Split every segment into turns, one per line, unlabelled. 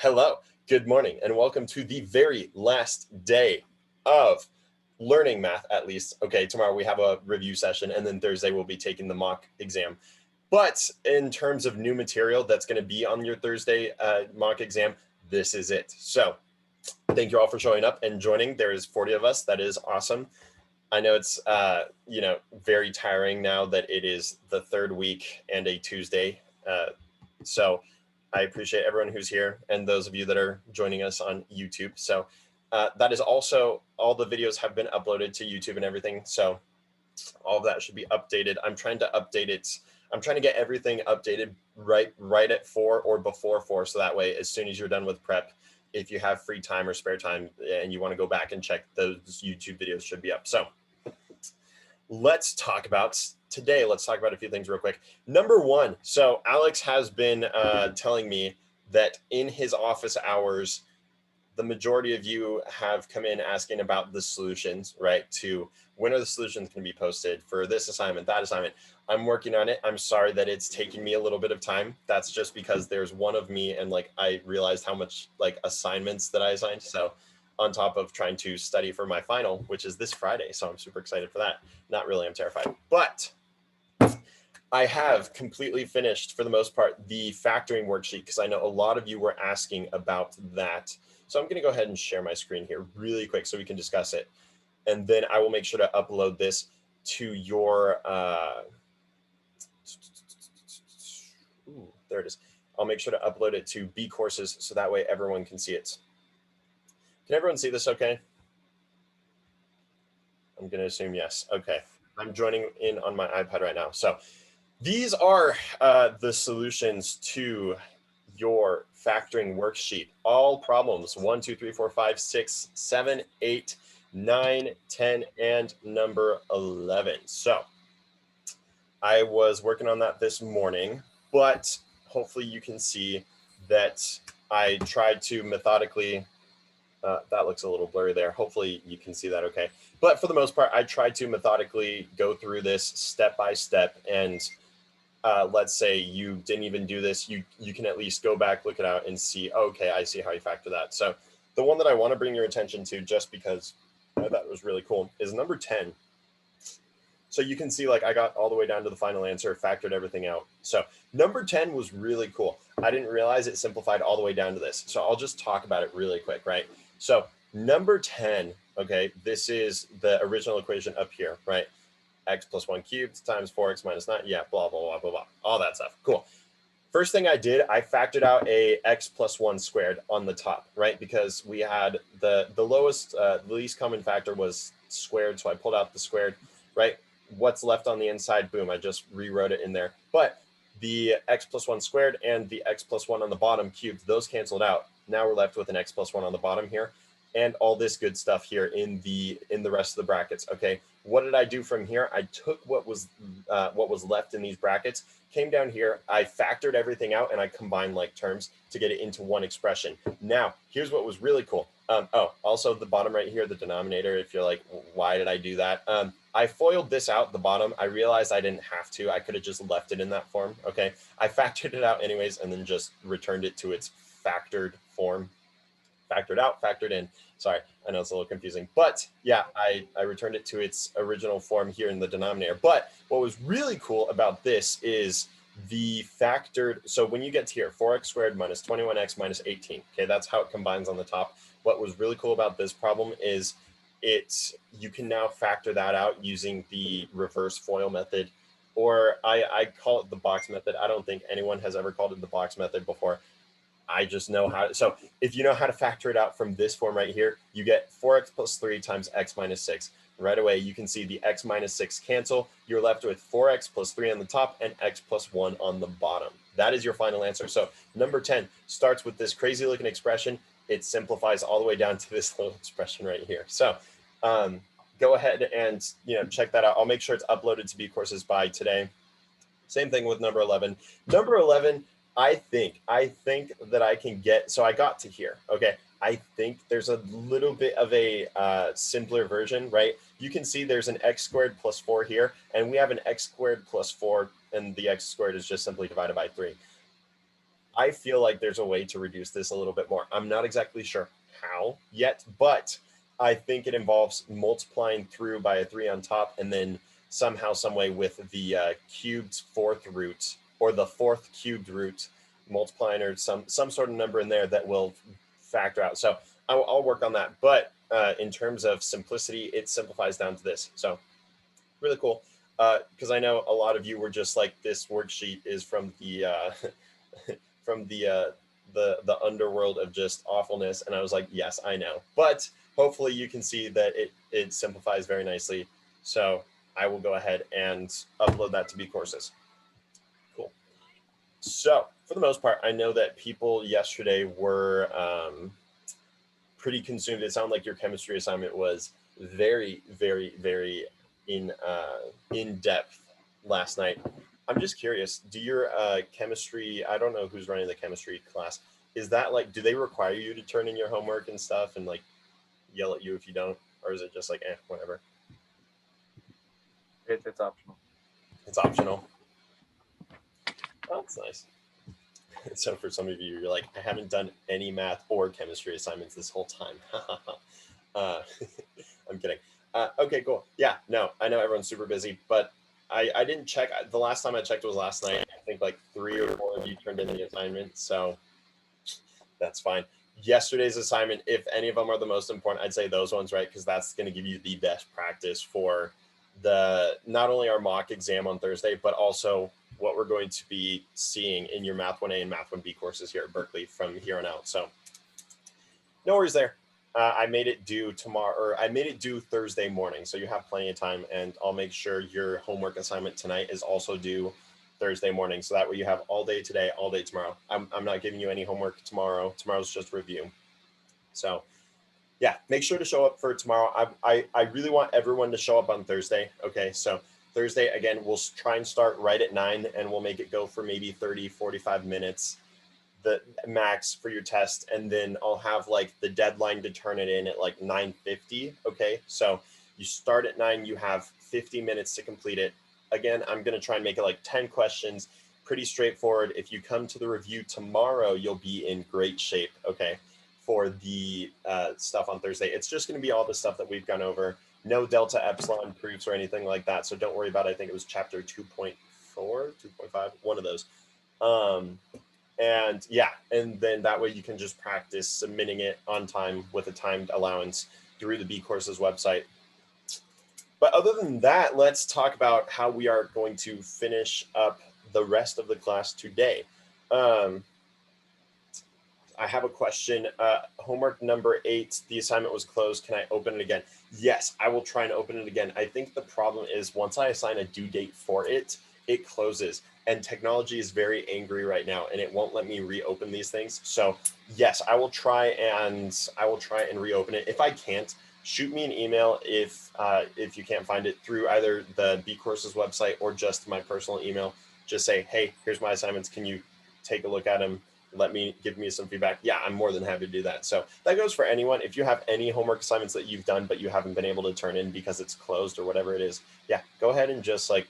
Hello, good morning, and welcome to the very last day of learning math, at least. Okay, tomorrow we have a review session, and then Thursday we'll be taking the mock exam. But in terms of new material that's going to be on your Thursday mock exam, this is it. So thank you all for showing up and joining. There is 40 of us. That is awesome. I know it's very tiring now that it is the third week and a Tuesday. So I appreciate everyone who's here and those of you that are joining us on YouTube. So that is also, all the videos have been uploaded to YouTube and everything. So all of that should be updated. I'm trying to update it. I'm trying to get everything updated right at 4 or before 4. So that way, as soon as you're done with prep, if you have free time or spare time and you want to go back and check, those YouTube videos should be up. So let's talk about a few things real quick. Number one, so Alex has been telling me that in his office hours, the majority of you have come in asking about the solutions, right? To when are the solutions going to be posted for this assignment, that assignment. I'm working on it. I'm sorry that it's taking me a little bit of time. That's just because there's one of me and I realized how much assignments that I assigned. So on top of trying to study for my final, which is this Friday. So I'm super excited for that. Not really, I'm terrified. But I have completely finished, for the most part, the factoring worksheet because I know a lot of you were asking about that. So I'm going to go ahead and share my screen here really quick so we can discuss it. And then I will make sure to upload this to your, there it is. I'll make sure to upload it to B courses so that way everyone can see it. Can everyone see this okay? I'm going to assume yes. Okay. I'm joining in on my iPad right now. So these are the solutions to your factoring worksheet. All problems 1, 2, 3, 4, 5, 6, 7, 8, 9, 10, and number 11. So I was working on that this morning, but hopefully you can see that I tried to methodically, that looks a little blurry there. Hopefully you can see that okay. But for the most part, I tried to methodically go through this step by step. And let's say you didn't even do this, you can at least go back, look it out and see, okay, I see how you factor that. So the one that I want to bring your attention to, just because I thought it was really cool, is number 10. So you can see I got all the way down to the final answer, factored everything out. So number 10 was really cool. I didn't realize it simplified all the way down to this. So I'll just talk about it really quick, right? So number 10, okay, this is the original equation up here, right? X plus 1 cubed times 4x minus 9, yeah, blah, blah, blah, blah, blah, all that stuff. Cool. First thing I did, I factored out a x plus 1 squared on the top, right? Because we had the lowest, the least common factor was squared, so I pulled out the squared, right? What's left on the inside, boom, I just rewrote it in there. But the x plus 1 squared and the x plus 1 on the bottom cubed, those canceled out. Now we're left with an x plus 1 on the bottom here and all this good stuff here in the rest of the brackets, okay? What did I do from here? I took what was left in these brackets, came down here, I factored everything out, and I combined like terms to get it into one expression. Now, here's what was really cool. Also the bottom right here, the denominator, if you're like, why did I do that? I FOILed this out, the bottom. I realized I didn't have to. I could have just left it in that form, okay? I factored it out anyways, and then just returned it to its factored form. Factored out, factored in. Sorry, I know it's a little confusing, but yeah, I returned it to its original form here in the denominator. But what was really cool about this is the factored, so when you get to here, 4x squared minus 21x minus 18, okay, that's how it combines on the top. What was really cool about this problem is you can now factor that out using the reverse FOIL method, or I call it the box method. I don't think anyone has ever called it the box method before. I just know how to, so if you know how to factor it out from this form right here, you get 4x plus 3 times x minus 6. Right away, you can see the x minus 6 cancel. You're left with 4x plus 3 on the top and x plus 1 on the bottom. That is your final answer. So number 10 starts with this crazy looking expression. It simplifies all the way down to this little expression right here. So go ahead and check that out. I'll make sure it's uploaded to B courses by today. Same thing with number 11. Number 11, I think that I can get, so I got to here, okay? I think there's a little bit of a simpler version, right? You can see there's an x squared plus 4 here, and we have an x squared plus 4, and the x squared is just simply divided by 3. I feel like there's a way to reduce this a little bit more. I'm not exactly sure how yet, but I think it involves multiplying through by a 3 on top, and then somehow, some way with the cubed fourth root, or the fourth cubed root, multiplying, or some sort of number in there that will factor out. So I'll work on that. But in terms of simplicity, it simplifies down to this. So really cool. Because I know a lot of you were just like, this worksheet is from the from the underworld of just awfulness, and I was like, yes, I know, but hopefully you can see that it simplifies very nicely. So I will go ahead and upload that to bCourses. Cool. So for the most part, I know that people yesterday were pretty consumed. It sounded like your chemistry assignment was very, very, very in depth last night. I'm just curious, do your chemistry, I don't know who's running the chemistry class, is that like, do they require you to turn in your homework and stuff and like yell at you if you don't, or is it just like, whatever?
It's optional.
It's optional. Oh, that's nice. So for some of you, you're like, I haven't done any math or chemistry assignments this whole time. I'm kidding. Okay, cool. Yeah, no, I know everyone's super busy, but I didn't check. The last time I checked was last night. I think like 3 or 4 of you turned in the assignment, so that's fine. Yesterday's assignment, if any of them are the most important, I'd say those ones, right? Because that's going to give you the best practice for the not only our mock exam on Thursday, but also what we're going to be seeing in your Math 1A and Math 1B courses here at Berkeley from here on out. So no worries there. I made it due tomorrow, or I made it due Thursday morning. So you have plenty of time, and I'll make sure your homework assignment tonight is also due Thursday morning. So that way you have all day today, all day tomorrow. I'm not giving you any homework tomorrow. Tomorrow's just review. So yeah, make sure to show up for tomorrow. I really want everyone to show up on Thursday. Okay, so Thursday, again, we'll try and start right at 9, and we'll make it go for maybe 30, 45 minutes, the max for your test. And then I'll have like the deadline to turn it in at like 9:50. Okay, so you start at 9, you have 50 minutes to complete it. Again, I'm going to try and make it like 10 questions, pretty straightforward. If you come to the review tomorrow, you'll be in great shape. Okay, for the stuff on Thursday. It's just going to be all the stuff that we've gone over. No delta epsilon proofs or anything like that. So don't worry about it. I think it was chapter 2.4, 2.5, one of those. And yeah, and then that way you can just practice submitting it on time with a timed allowance through the bCourses website. But other than that, let's talk about how we are going to finish up the rest of the class today. I have a question. Homework number 8, the assignment was closed. Can I open it again? Yes, I will try and open it again. I think the problem is once I assign a due date for it, it closes. And technology is very angry right now, and it won't let me reopen these things. So yes, I will try and reopen it. If I can't, shoot me an email if you can't find it through either the bCourses website or just my personal email. Just say, hey, here's my assignments. Can you take a look at them? Give me some feedback. Yeah, I'm more than happy to do that. So that goes for anyone. If you have any homework assignments that you've done, but you haven't been able to turn in because it's closed or whatever it is, yeah, go ahead and just like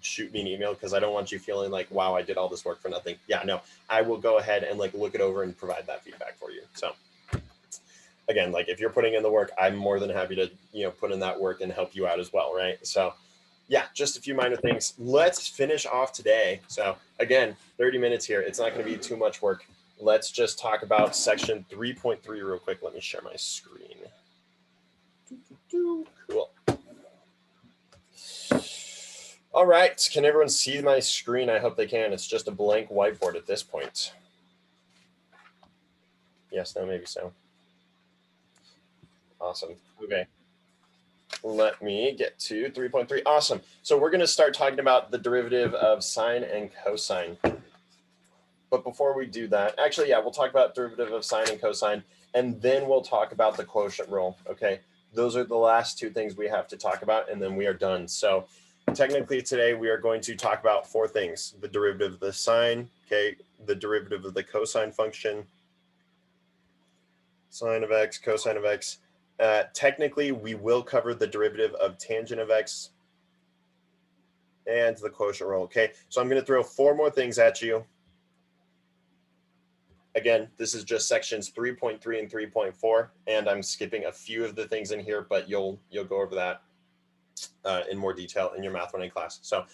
shoot me an email, because I don't want you feeling like, wow, I did all this work for nothing. Yeah, no, I will go ahead and like look it over and provide that feedback for you. So again, like if you're putting in the work, I'm more than happy to, put in that work and help you out as well, right? So yeah, just a few minor things. Let's finish off today. So again, 30 minutes here. It's not going to be too much work. Let's just talk about section 3.3 real quick. Let me share my screen. Cool. All right. Can everyone see my screen? I hope they can. It's just a blank whiteboard at this point. Yes, no, maybe so. Awesome. Okay. Let me get to 3.3. Awesome. So we're going to start talking about the derivative of sine and cosine. But before we do that, actually, yeah, we'll talk about derivative of sine and cosine, and then we'll talk about the quotient rule. Okay, those are the last 2 things we have to talk about, and then we are done. So technically today we are going to talk about 4 things: the derivative of the sine, okay, the derivative of the cosine function, sine of x, cosine of x. Technically, we will cover the derivative of tangent of x and the quotient rule. Okay, so I'm going to throw 4 more things at you. again, this is just sections 3.3 and 3.4, and I'm skipping a few of the things in here, but you'll go over that in more detail in your Math 1A class. So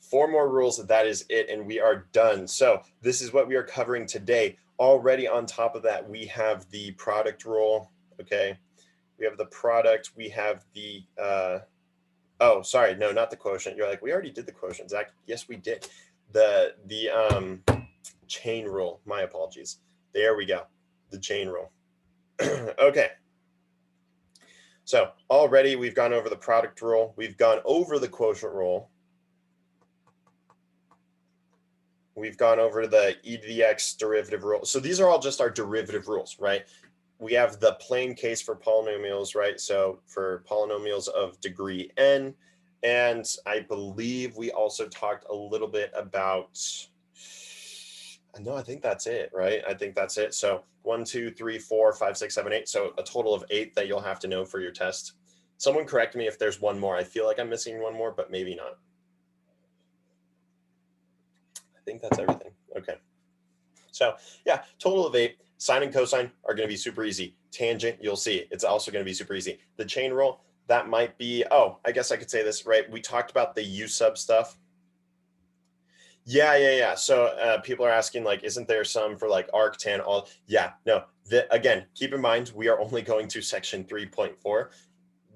4 more rules, that is it, and we are done. So this is what we are covering today. Already on top of that, we have the product rule, okay? We have the product, we have the, oh, sorry, no, not the quotient. You're like, we already did the quotient, Zach. Yes, we did. The chain rule, my apologies. There we go, the chain rule. Okay. So already we've gone over the product rule. We've gone over the quotient rule. We've gone over the e to the x derivative rule. So these are all just our derivative rules, right? We have the plain case for polynomials, right? So for polynomials of degree n. And I believe we also talked a little bit about, no, I think that's it, right? I think that's it. So 1, 2, 3, 4, 5, 6, 7, 8. So a total of 8 that you'll have to know for your test. Someone correct me if there's one more. I feel like I'm missing one more, but maybe not. I think that's everything. Okay. So yeah, total of 8. Sine and cosine are going to be super easy. Tangent, you'll see, it's also going to be super easy. The chain rule, that might be, oh, I guess I could say this, right? We talked about the U sub stuff. Yeah. So people are asking, like, isn't there some for like arc, tan, all? Yeah, no. Again, keep in mind, we are only going to section 3.4.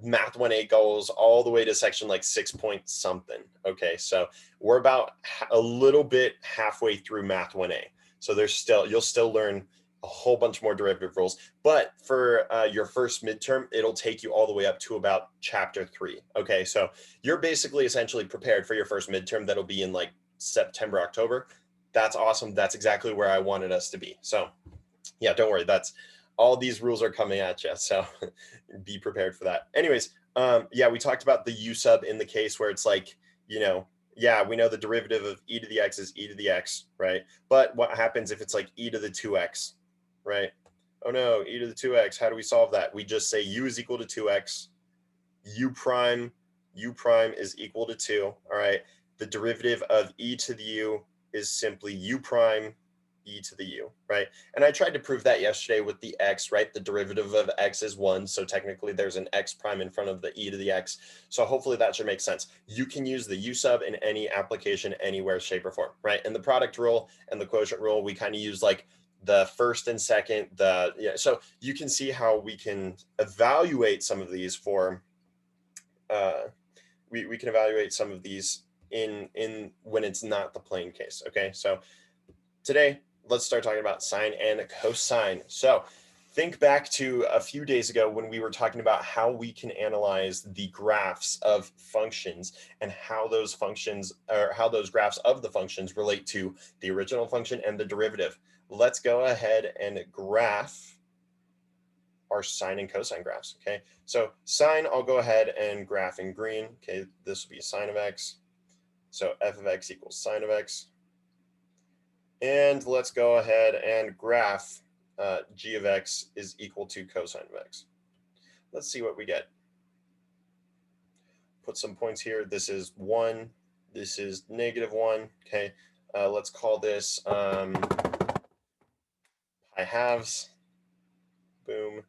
Math 1A goes all the way to section like 6 point something. Okay, so we're about a little bit halfway through Math 1A. So you'll still learn a whole bunch more derivative rules. But for your first midterm, it'll take you all the way up to about chapter 3. Okay, so you're basically essentially prepared for your first midterm. That'll be in like September, October. That's awesome. That's exactly where I wanted us to be. So yeah, don't worry. That's all these rules are coming at you. So be prepared for that. Anyways, yeah, we talked about the U sub in the case where it's like, yeah, we know the derivative of e to the x is e to the x, right? But what happens if it's like e to the 2x, right? Oh no, e to the 2x, how do we solve that? We just say u is equal to 2x, u prime is equal to 2, all right? The derivative of e to the u is simply u prime e to the u, right? And I tried to prove that yesterday with the x, right? The derivative of x is 1, so technically there's an x prime in front of the e to the x. So hopefully that should make sense. You can use the u sub in any application, anywhere, shape, or form, right? And the product rule and the quotient rule, we kind of use like the first and second, so you can see how we can evaluate some of these for, we can evaluate some of these in when it's not the plain case, okay? So today, let's start talking about sine and cosine. So think back to a few days ago when we were talking about how we can analyze the graphs of functions and how those functions, or how those graphs of the functions relate to the original function and the derivative. Let's go ahead and graph our sine and cosine graphs, okay? So sine, I'll go ahead and graph in green, okay? This will be sine of x. So f of x equals sine of x. And let's go ahead and graph g of x is equal to cosine of x. Let's see what we get. Put some points here. This is 1. This is -1. Okay. Let's call this pi halves. Boom.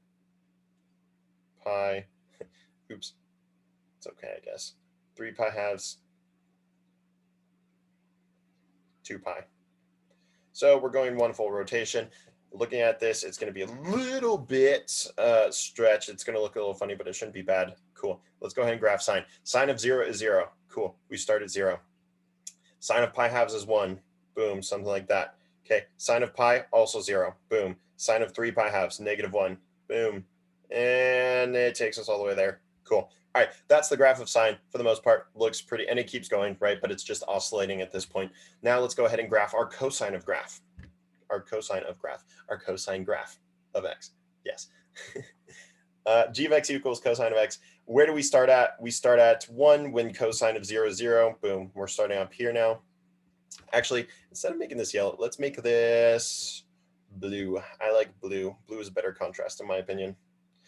Pi. Oops. It's okay, I guess. 3 pi halves. 2 pi. So we're going one full rotation. Looking at this, it's going to be a little bit stretched. It's going to look a little funny, but it shouldn't be bad. Cool. Let's go ahead and graph sine. Sine of 0 is 0. Cool. We start at 0. Sine of pi halves is 1. Boom. Something like that. Okay. Sine of pi, also 0. Boom. Sine of 3 pi halves, -1. Boom. And it takes us all the way there. Cool. All right, that's the graph of sine. For the most part, looks pretty, and it keeps going, right? But it's just oscillating at this point. Now let's go ahead and graph our cosine of graph. Our cosine graph of x. Yes. G of x equals cosine of x. Where do we start at? We start at 1 when cosine of 0 is 0. Boom. We're starting up here now. Actually, instead of making this yellow, let's make this blue. I like blue. Blue is a better contrast in my opinion.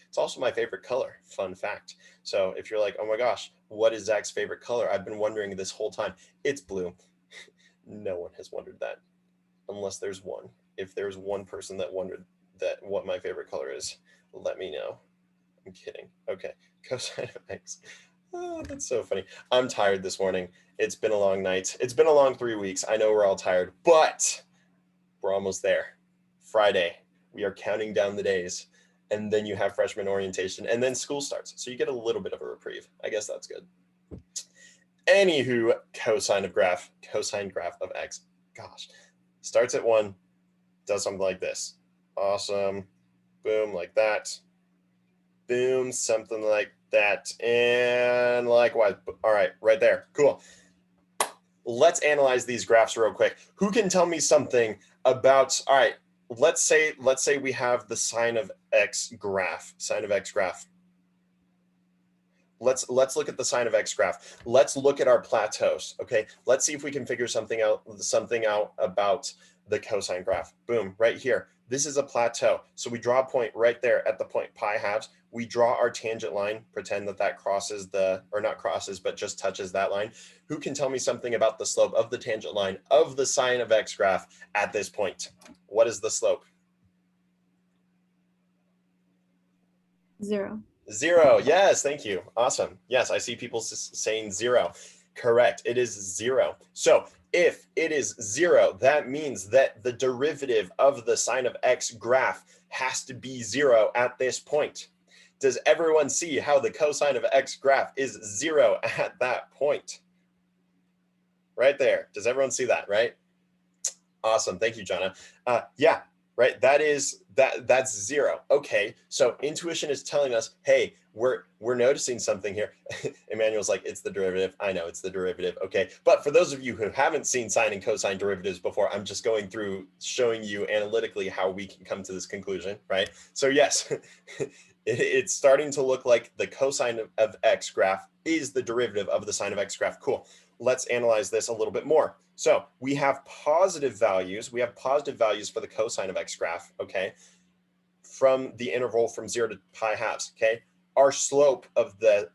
It's also my favorite color, fun fact. So if you're like, oh my gosh, what is Zach's favorite color? I've been wondering this whole time. It's blue. No one has wondered that, unless there's one. If there's one person that wondered that what my favorite color is, let me know. I'm kidding. Okay, cosine of x. Oh, that's so funny. I'm tired this morning. It's been a long night. It's been a long 3 weeks. I know we're all tired, but we're almost there. Friday, we are counting down the days, and then you have freshman orientation, and then school starts. So you get a little bit of a reprieve. I guess that's good. Anywho, cosine graph of x. Gosh, starts at 1, does something like this. Awesome. Boom, like that. Boom, something like that. And likewise. All right, right there. Cool. Let's analyze these graphs real quick. Who can tell me something about, all right, let's say we have the sine of x graph. Let's look at the sine of x graph. Let's look at our plateaus, okay? Let's see if we can figure something out about the cosine graph. Boom, right here. This is a plateau. So we draw a point right there at the point pi halves. We draw our tangent line, pretend that crosses or not crosses, but just touches that line. Who can tell me something about the slope of the tangent line of the sine of x graph at this point? What is the slope?
0.
0. Yes, thank you. Awesome. Yes, I see people saying 0. Correct. It is 0. So if it is 0, that means that the derivative of the sine of x graph has to be 0 at this point. Does everyone see how the cosine of x graph is 0 at that point? Right there. Does everyone see that, right? Awesome. Thank you, Jonna. Yeah, right. That's 0. Okay. So intuition is telling us, hey, we're noticing something here. Emmanuel's like, it's the derivative. I know it's the derivative. Okay. But for those of you who haven't seen sine and cosine derivatives before, I'm just going through showing you analytically how we can come to this conclusion, right? So yes, it's starting to look like the cosine of x graph is the derivative of the sine of x graph. Cool. Let's analyze this a little bit more. So we have positive values. We have positive values for the cosine of x graph, okay, from the interval from 0 to pi halves, okay? Our slope of the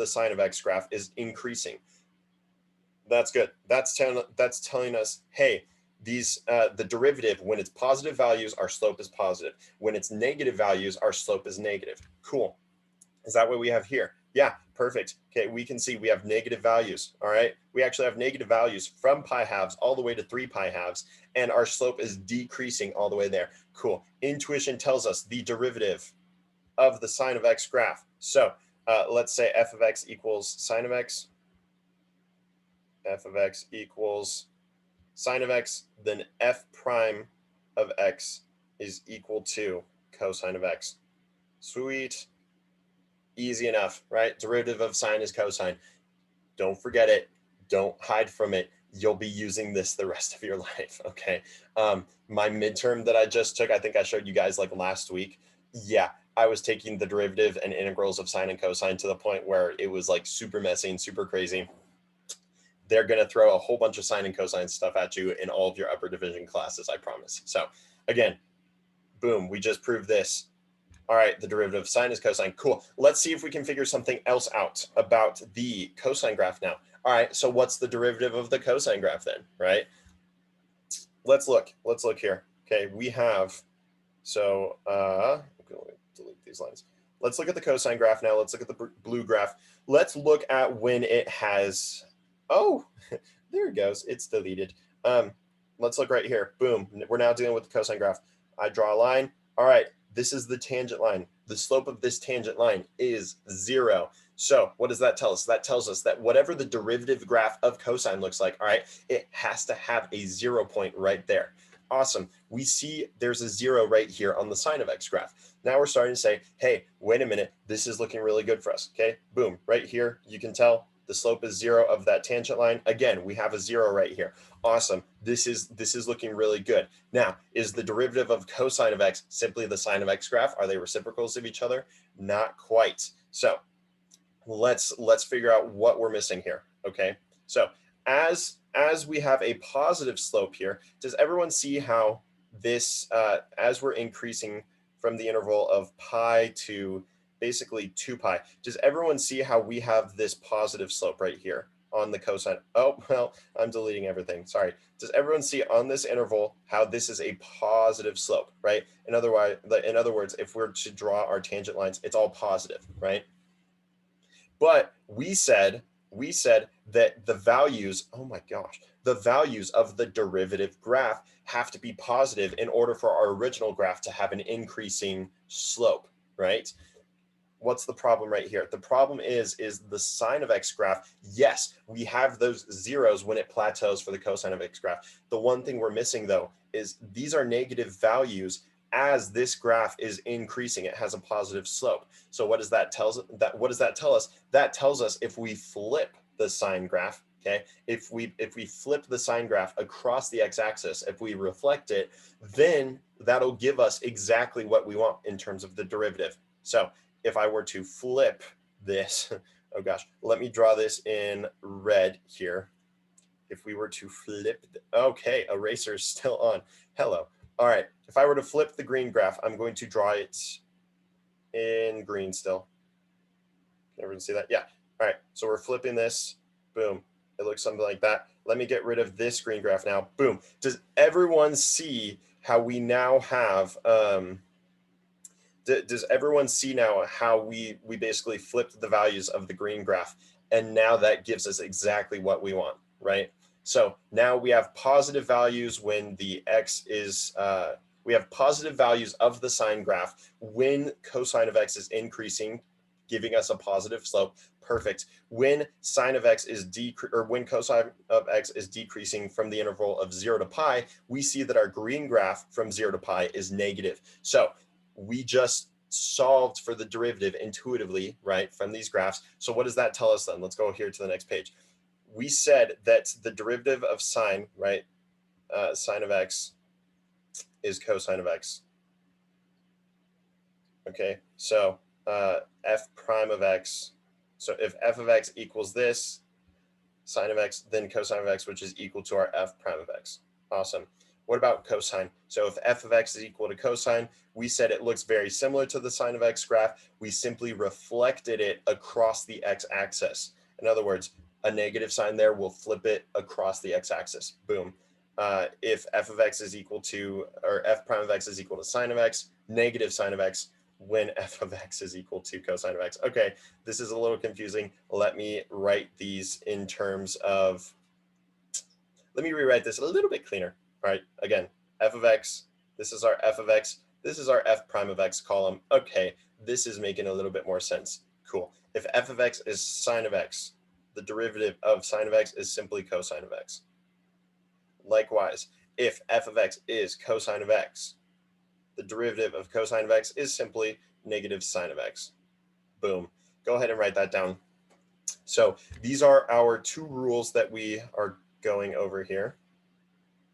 sine of x graph is increasing. That's good. That's telling us, hey, the derivative, when it's positive values, our slope is positive. When it's negative values, our slope is negative. Cool. Is that what we have here? Yeah, perfect. Okay, we can see we have negative values, all right? We actually have negative values from pi halves all the way to 3 pi halves, and our slope is decreasing all the way there. Cool. Intuition tells us the derivative of the sine of x graph. So let's say f of x equals sine of x. F of x equals sine of x, then f prime of x is equal to cosine of x. Sweet. Easy enough, right? Derivative of sine is cosine. Don't forget it. Don't hide from it. You'll be using this the rest of your life, okay? My midterm that I just took, I think I showed you guys like last week. Yeah, I was taking the derivative and integrals of sine and cosine to the point where it was like super messy and super crazy. They're going to throw a whole bunch of sine and cosine stuff at you in all of your upper division classes, I promise. So again, boom, we just proved this. All right, the derivative of sine is cosine. Cool. Let's see if we can figure something else out about the cosine graph now. All right, so what's the derivative of the cosine graph then, right? Let's look here. Okay, we have, so I'm going to delete these lines. Let's look at the cosine graph now. Let's look at the blue graph. Let's look at when it has, oh, there it goes. It's deleted. Let's look right here. Boom. We're now dealing with the cosine graph. I draw a line. All right, this is the tangent line. The slope of this tangent line is 0. So what does that tell us? That tells us that whatever the derivative graph of cosine looks like, all right, it has to have a 0 point right there. Awesome. We see there's a 0 right here on the sine of x graph. Now we're starting to say, hey, wait a minute, this is looking really good for us. Okay, boom, right here, you can tell the slope is 0 of that tangent line. Again, we have a 0 right here. Awesome. This is looking really good. Now, is the derivative of cosine of x simply the sine of x graph? Are they reciprocals of each other? Not quite. So let's figure out what we're missing here. Okay. So as we have a positive slope here, does everyone see how this, as we're increasing from the interval of pi to basically 2 pi, does everyone see how we have this positive slope right here? on the cosine? Oh, well, I'm deleting everything. Sorry. Does everyone see on this interval how this is a positive slope, right? In other words, if we're to draw our tangent lines, it's all positive, right? But we said that the values, oh my gosh, the values of the derivative graph have to be positive in order for our original graph to have an increasing slope, right? What's the problem right here? The problem is the sine of x graph. Yes, we have those zeros when it plateaus for the cosine of x graph. The one thing we're missing though is these are negative values as this graph is increasing. It has a positive slope. So what does that tell us? That tells us if we flip the sine graph, okay? If we flip the sine graph across the x-axis, if we reflect it, then that'll give us exactly what we want in terms of the derivative. So if I were to flip this, oh gosh, let me draw this in red here. If we were to flip, okay, eraser's still on. Hello. All right, if I were to flip the green graph, I'm going to draw it in green still. Can everyone see that? Yeah. All right, so we're flipping this. Boom. It looks something like that. Let me get rid of this green graph now. Boom. Does everyone see how we now have does everyone see now how we basically flipped the values of the green graph, and now that gives us exactly what we want, right? So now we have positive values when the x is we have positive values of the sine graph when cosine of x is increasing, giving us a positive slope. Perfect. When sine of x is when cosine of x is decreasing from the interval of 0 to pi, we see that our green graph from 0 to pi is negative. So we just solved for the derivative intuitively, right, from these graphs. So what does that tell us then? Let's go here to the next page. We said that the derivative of sine, right, sine of x is cosine of x. Okay, so f prime of x. So if f of x equals this, sine of x, then cosine of x, which is equal to our f prime of x. Awesome. What about cosine? So if f of x is equal to cosine, we said it looks very similar to the sine of x graph. We simply reflected it across the x-axis. In other words, a negative sign there will flip it across the x-axis. Boom. If f of x is equal to, or f prime of x is equal to sine of x, negative sine of x, when f of x is equal to cosine of x. Okay, this is a little confusing. Let me write these in terms of, let me rewrite this a little bit cleaner. All right, again, f of x, this is our f of x, this is our f prime of x column. Okay, this is making a little bit more sense. Cool. If f of x is sine of x, the derivative of sine of x is simply cosine of x. Likewise, if f of x is cosine of x, the derivative of cosine of x is simply negative sine of x. Boom. Go ahead and write that down. So these are our two rules that we are going over here.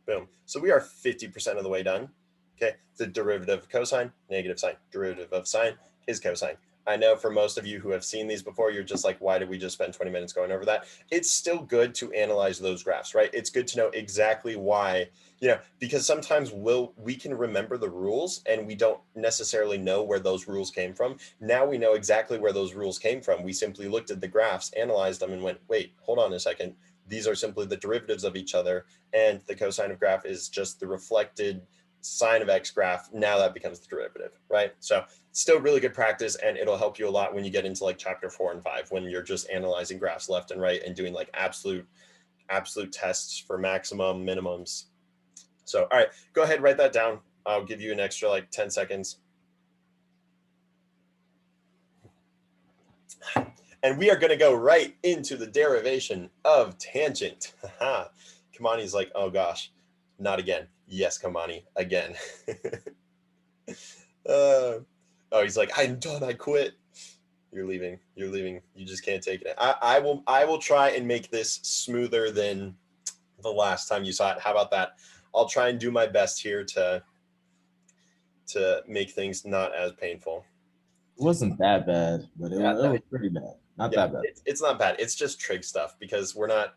Boom. So we are 50% of the way done. Okay. The derivative of cosine, negative sine. Derivative of sine is cosine. I know for most of you who have seen these before, you're just like, why did we just spend 20 minutes going over that? It's still good to analyze those graphs, right? It's good to know exactly why, because sometimes we can remember the rules and we don't necessarily know where those rules came from. Now we know exactly where those rules came from. We simply looked at the graphs, analyzed them, and went, wait, hold on a second. These are simply the derivatives of each other, and the cosine of graph is just the reflected sine of x graph. Now that becomes the derivative, right? So still really good practice, and it'll help you a lot when you get into like chapter 4 and 5, when you're just analyzing graphs left and right and doing like absolute tests for maximum minimums. So, all right, go ahead, write that down. I'll give you an extra like 10 seconds. And we are going to go right into the derivation of tangent. Kamani's like, oh gosh, not again. Yes, Kamani, again. Oh, he's like, I'm done. I quit. You're leaving. You just can't take it. I will try and make this smoother than the last time you saw it. How about that? I'll try and do my best here to make things not as painful.
It wasn't that bad, but it was pretty bad. Not that bad.
It's not bad. It's just trig stuff, because we're not,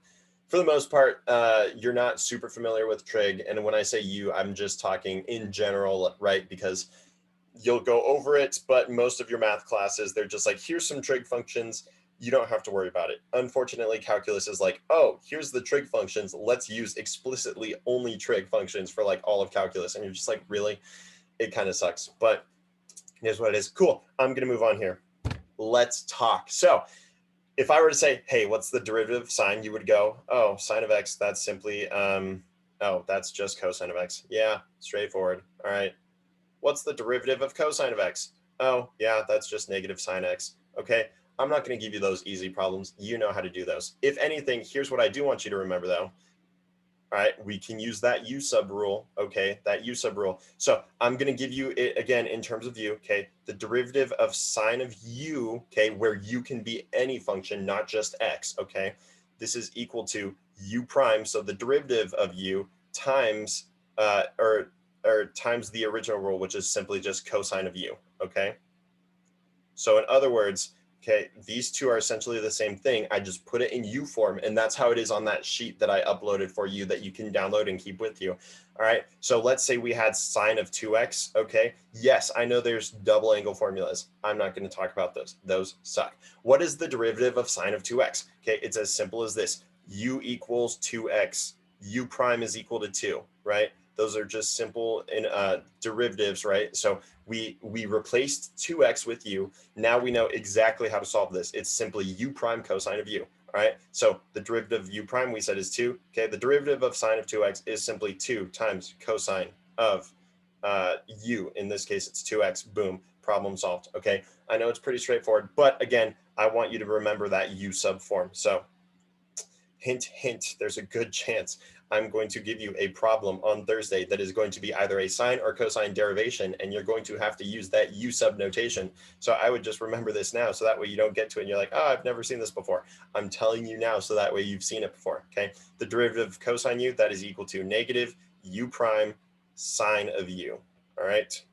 for the most part, you're not super familiar with trig. And when I say you, I'm just talking in general, right? Because you'll go over it, but most of your math classes, they're just like, here's some trig functions. you don't have to worry about it. Unfortunately, calculus is like, oh, here's the trig functions. Let's use explicitly only trig functions for like all of calculus. And you're just like, really? It kind of sucks, but here's what it is. Cool. I'm going to move on here. Let's talk. So if I were to say, hey, what's the derivative of sine? You would go, oh, sine of x, that's simply, oh, that's just cosine of x. Yeah, straightforward. All right. What's the derivative of cosine of x? Oh, yeah, that's just negative sine x. Okay. I'm not going to give you those easy problems. You know how to do those. If anything, here's what I do want you to remember, though. All right, we can use that u sub rule. Okay, that u sub rule. So I'm going to give you it again in terms of u. Okay, the derivative of sine of u. Okay, where u can be any function, not just x. Okay, this is equal to u prime. So the derivative of u times or times the original rule, which is simply just cosine of u. Okay. So in other words, okay, these two are essentially the same thing. I just put it in U form, and that's how it is on that sheet that I uploaded for you that you can download and keep with you. All right, so let's say we had sine of 2x, okay? Yes, I know there's double angle formulas. I'm not going to talk about those. Those suck. What is the derivative of sine of 2x? Okay, it's as simple as this. U equals 2x. U prime is equal to 2, right? Those are just simple derivatives, right? So we replaced 2x with u. Now we know exactly how to solve this. It's simply u prime cosine of u. All right. So the derivative of u prime we said is 2. Okay. The derivative of sine of 2x is simply 2 times cosine of u. In this case, it's 2x. Boom. Problem solved. Okay. I know it's pretty straightforward, but again, I want you to remember that u sub form. So hint, hint, there's a good chance I'm going to give you a problem on Thursday that is going to be either a sine or cosine derivation, and you're going to have to use that u sub notation. So I would just remember this now, so that way you don't get to it and you're like, oh, I've never seen this before. I'm telling you now, so that way you've seen it before, okay? The derivative of cosine u, that is equal to negative u prime sine of u, all right?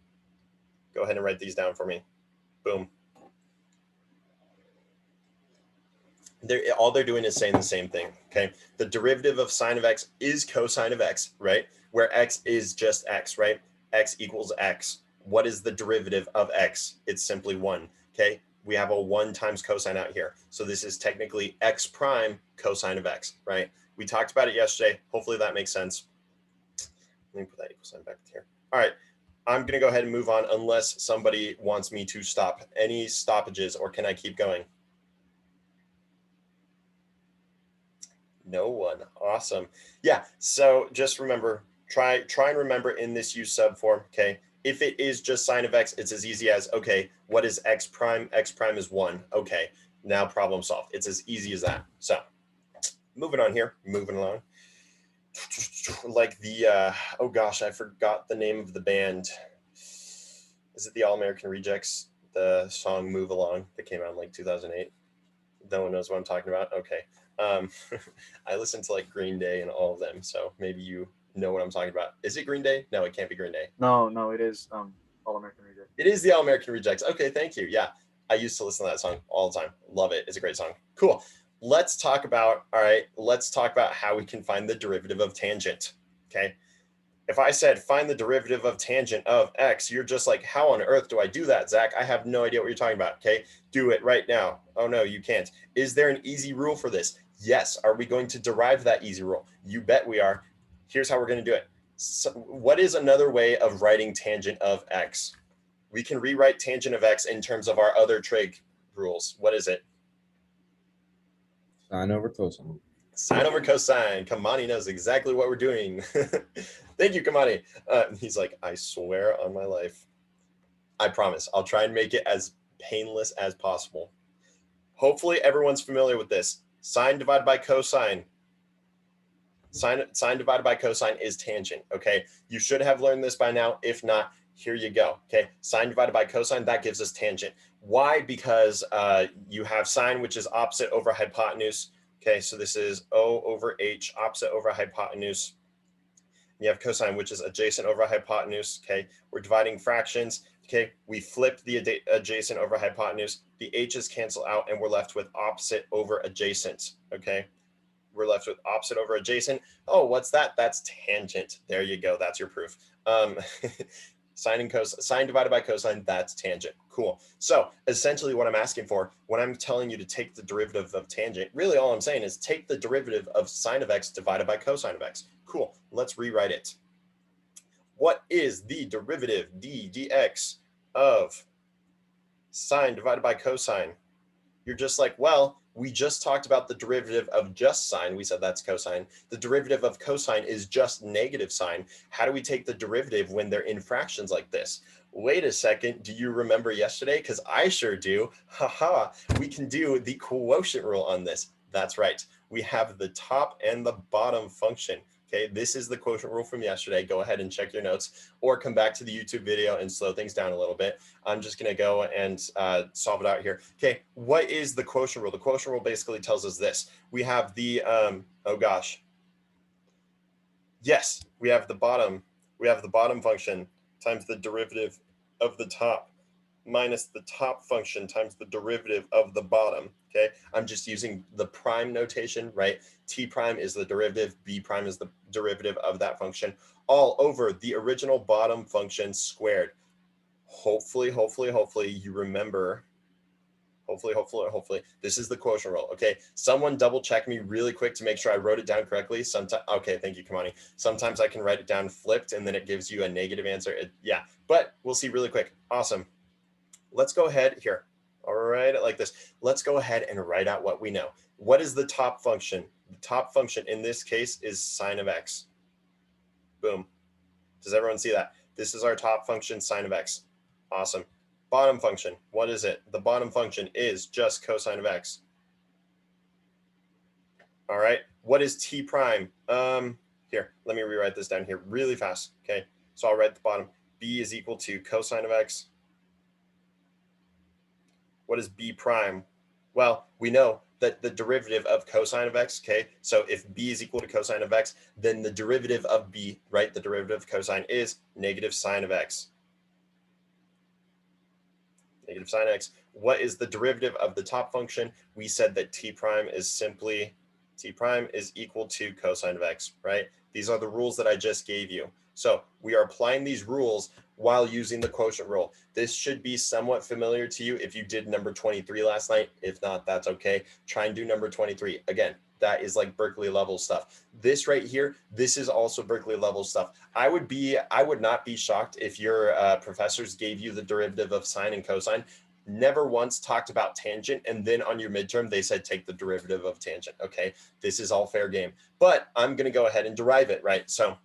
Go ahead and write these down for me. Boom. All they're doing is saying the same thing, okay? The derivative of sine of x is cosine of x, right? Where x is just x, right? X equals x. What is the derivative of x? It's simply 1, okay? We have a 1 times cosine out here. So this is technically x prime cosine of x, right? We talked about it yesterday. Hopefully that makes sense. Let me put that equal sign back here. All right. I'm going to go ahead and move on unless somebody wants me to stop. Any stoppages, or can I keep going? No one. Awesome. Yeah. So just remember, try and remember in this u sub form. Okay. If it is just sine of x, it's as easy as, okay, what is x prime? X prime is 1. Okay. Now problem solved. It's as easy as that. So moving on here, moving along. Like the, oh gosh, I forgot the name of the band. Is it the All American Rejects? The song Move Along that came out in like 2008. No one knows what I'm talking about. Okay. I listen to like Green Day and all of them, so maybe you know what I'm talking about. Is it Green Day? No, it can't be Green Day.
No, it is All American Rejects.
It is the All American Rejects. Okay, thank you. Yeah, I used to listen to that song all the time. Love it. It's a great song. Cool. Let's talk about, all right, let's talk about how we can find the derivative of tangent. Okay. If I said find the derivative of tangent of x, you're just like, how on earth do I do that, Zach? I have no idea what you're talking about. Okay, do it right now. Oh no, you can't. Is there an easy rule for this? Yes. Are we going to derive that easy rule? You bet we are. Here's how we're going to do it. So what is another way of writing tangent of x? We can rewrite tangent of x in terms of our other trig rules. What is it?
Sine over cosine.
Sine over cosine. Kamani knows exactly what we're doing. Thank you, Kamani. He's like, I swear on my life. I promise. I'll try and make it as painless as possible. Hopefully everyone's familiar with this. Sine divided by cosine. Sine divided by cosine is tangent, okay? You should have learned this by now. If not, here you go, okay? Sine divided by cosine, that gives us tangent. Why? Because you have sine, which is opposite over hypotenuse. Okay, so this is O over H, opposite over hypotenuse. You have cosine, which is adjacent over hypotenuse. Okay, we're dividing fractions. Okay, we flip the adjacent over hypotenuse. The h's cancel out, and we're left with opposite over adjacent. Okay, we're left with opposite over adjacent. Oh, what's that? That's tangent. There you go. That's your proof. Sine divided by cosine, that's tangent. Cool. So essentially what I'm asking for when I'm telling you to take the derivative of tangent, really all I'm saying is take the derivative of sine of x divided by cosine of x. Cool. Let's rewrite it. What is the derivative d dx of sine divided by cosine? You're just like, well, we just talked about the derivative of just sine. We said that's cosine. The derivative of cosine is just negative sine. How do we take the derivative when they're in fractions like this? Wait a second, do you remember yesterday? Because I sure do. Haha, we can do the quotient rule on this. That's right. We have the top and the bottom function. Okay, this is the quotient rule from yesterday. Go ahead and check your notes or come back to the YouTube video and slow things down a little bit. I'm just going to go and solve it out here. Okay, what is the quotient rule? The quotient rule basically tells us this. We have the, oh gosh. Yes, we have the bottom function times the derivative of the top minus the top function times the derivative of the bottom. Okay, I'm just using the prime notation, right? T prime is the derivative, B prime is the derivative of that function, all over the original bottom function squared. Hopefully you remember. Hopefully, this is the quotient rule. Okay, someone double check me really quick to make sure I wrote it down correctly. Sometimes, okay, thank you, Kamani. Sometimes I can write it down flipped and then it gives you a negative answer. Yeah, but we'll see really quick. Awesome. Let's go ahead here. All right, like this. Let's go ahead and write out what we know. What is the top function? The top function in this case is sine of x. Boom. Does everyone see that? This is our top function, sine of x. Awesome. Bottom function, what is it? The bottom function is just cosine of x. All right, what is t prime? Here, let me rewrite this down here really fast. Okay, so I'll write the bottom. B is equal to cosine of x. What is b prime? Well, we know that the derivative of cosine of x, okay? So if b is equal to cosine of x, then the derivative of b, right? The derivative of cosine is negative sine of x. Negative sine x. What is the derivative of the top function? We said that t prime is simply, t prime is equal to cosine of x, right? These are the rules that I just gave you. So we are applying these rules while using the quotient rule. This should be somewhat familiar to you if you did number 23 last night. If not, that's okay. Try and do number 23. Again, that is like Berkeley level stuff. This right here, this is also Berkeley level stuff. I would not be shocked if your professors gave you the derivative of sine and cosine, never once talked about tangent, and then on your midterm, they said take the derivative of tangent, okay? This is all fair game. But I'm gonna go ahead and derive it, right? So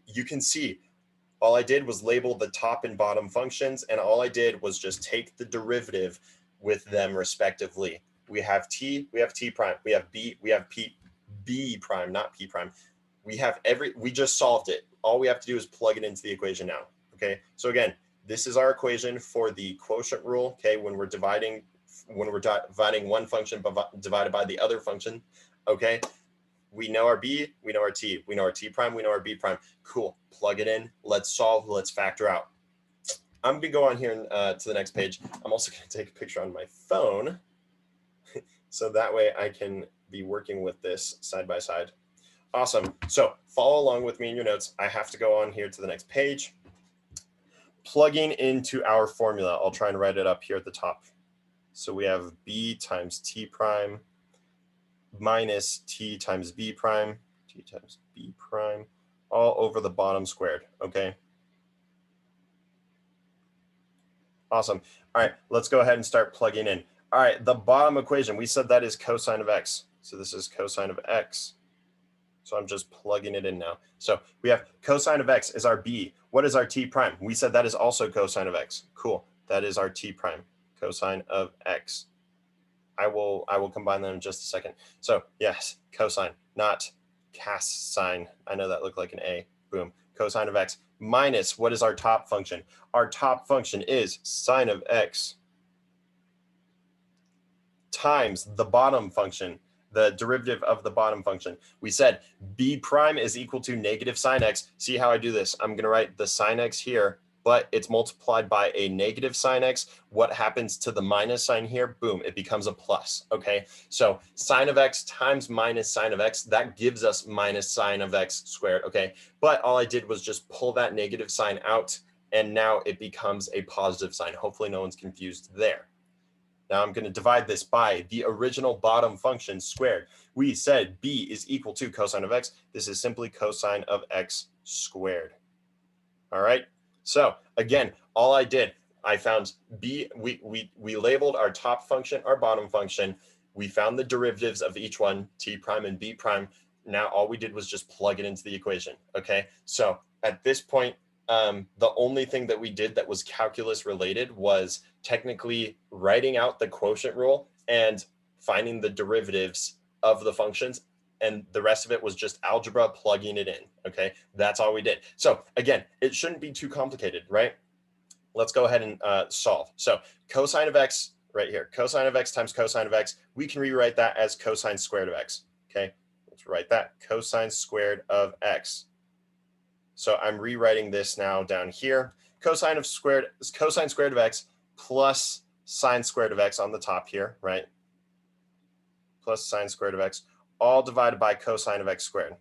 you can see, all I did was label the top and bottom functions, and all I did was just take the derivative with them respectively. We have t, we have t prime, we have b, we have b prime, not p prime. We just solved it. All we have to do is plug it into the equation now, okay? So again, this is our equation for the quotient rule, okay? When we're dividing one function divided by the other function, okay? We know our b, we know our t, we know our t prime, we know our b prime. Cool, plug it in, let's solve, let's factor out. I'm gonna go on here to the next page. I'm also gonna take a picture on my phone so that way I can be working with this side by side. Awesome, so follow along with me in your notes. I have to go on here to the next page. Plugging into our formula, I'll try and write it up here at the top. So we have b times t prime minus t times b prime, all over the bottom squared, okay? Awesome. All right, let's go ahead and start plugging in. All right, the bottom equation, we said that is cosine of x. So this is cosine of x. So I'm just plugging it in now. So we have cosine of x is our b. What is our t prime? We said that is also cosine of x. Cool, that is our t prime, cosine of x. I will combine them in just a second. So yes, cosine, not cast sine. I know that looked like an A. Boom. Cosine of x minus, what is our top function? Our top function is sine of x times the bottom function, the derivative of the bottom function. We said b prime is equal to negative sine x. See how I do this? I'm going to write the sine x here, but it's multiplied by a negative sine x. What happens to the minus sign here? Boom, it becomes a plus, okay? So sine of x times minus sine of x, that gives us minus sine of x squared, okay? But all I did was just pull that negative sign out and now it becomes a positive sign. Hopefully no one's confused there. Now I'm going to divide this by the original bottom function squared. We said b is equal to cosine of x. This is simply cosine of x squared. All right. So again, all I did, I found b, we labeled our top function, our bottom function. We found the derivatives of each one, t prime and b prime. Now all we did was just plug it into the equation. Okay. So at this point, the only thing that we did that was calculus related was technically writing out the quotient rule and finding the derivatives of the functions, and the rest of it was just algebra plugging it in. Okay, that's all we did. So again, it shouldn't be too complicated, right? Let's go ahead and solve. So cosine of x right here, cosine of x times cosine of x, we can rewrite that as cosine squared of x. Okay, let's write that, cosine squared of x. So I'm rewriting this now down here. Cosine squared of x plus sine squared of x on the top here, right? Plus sine squared of x, all divided by cosine of x squared.